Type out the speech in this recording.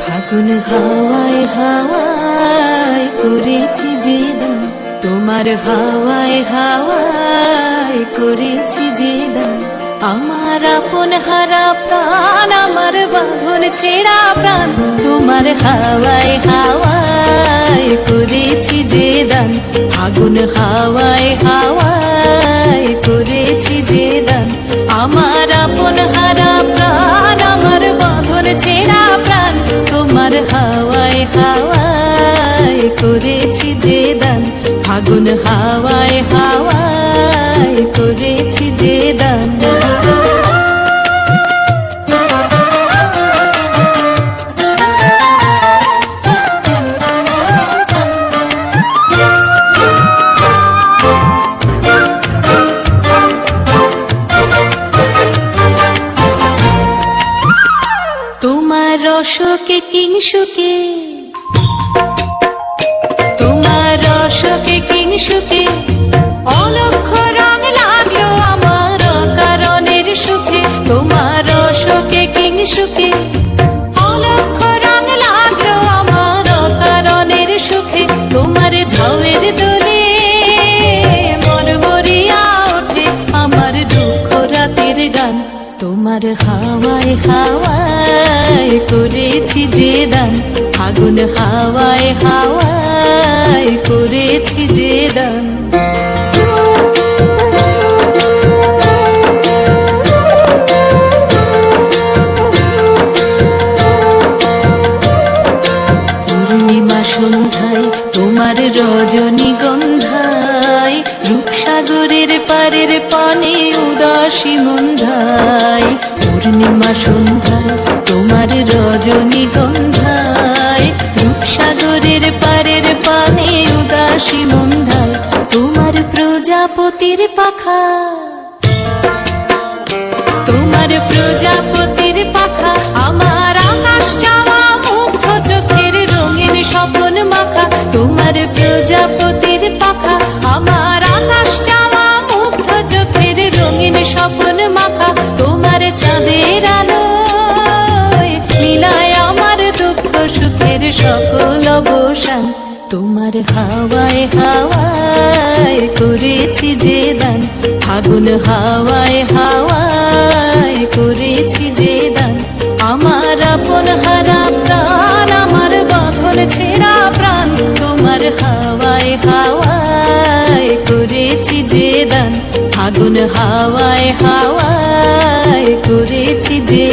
ফাগুন হাওয়ায় হাওয়ায় করেছি যে দান, তোমার হাওয়ায় হাওয়ায় করেছি যে দান। আমার আপন হারা প্রাণ, আমার বাঁধন ছেঁড়া প্রাণ, তোমার হাওয়ায় হাওয়ায় করেছি যে দান। ফাগুন হাওয়ায় হাওয়ায় করেছি যে দান। আমার আপন হারা প্রাণ, আমার বাঁধন ছেঁড়া প্রাণ, তোমার হাওয়ায় হাওয়ায় করেছি যে দান। ফাগুন হাওয়ায় হাওয়ায় করেছি যে দান। তোমার রসকে কিংসুকে, তোমার রসকে কিংসুকে, অলক্ষ রং লাগলো আমার কারণের সুখে। তোমার রসকে কিংসুকে, অলক্ষ রং লাগলো আমার কারণের সুখে। তোমার ঝাউয়ের দোলে মরমরিয়া ওঠে আমার দুঃখ রাতের গান। তোমার হাওয়ায় হাওয়ায় করেছি যে দান। ফাগুন হাওয়ায় হাওয়ায় করেছি যে দান। পূর্ণিমা সন্ধ্যায় তোমার রজনীগন্ধায়, রূপসাগরের পারের পানে উদাসী মন্ধায়। পূর্ণিমা সন্ধ্যায় তোমার রজনীগন্ধায়, রূপসাগরের পারের পানে উদাসী মন্ধায়। তোমার প্রজাপতির পাখা, তোমার প্রজাপতির পাখা, আমার আকাশ চাওয়া মুগ্ধ চোখের রঙিন স্বপন মাখা। তোমার প্রজাপতির পাখা, আমার আকাশ চাওয়া মুগ্ধ চোখের রঙিন স্বপন মাখা। তোমার চাঁদের আলোয় মিলায় আমার দুঃখ সুখের সকল অবসান। তোমার হাওয়ায় হাওয়ায় করেছি যে দান। ফাগুন হাওয়ায় হাওয়ায় করেছি যে দান। আমার আপন হারা প্রাণ, আমার বাঁধন ছেঁড়া প্রাণ, তোমার হাওয়ায় হাওয়ায় করেছি যে দান। ফাগুন হাওয়ায় হাওয়ায় করেছি যে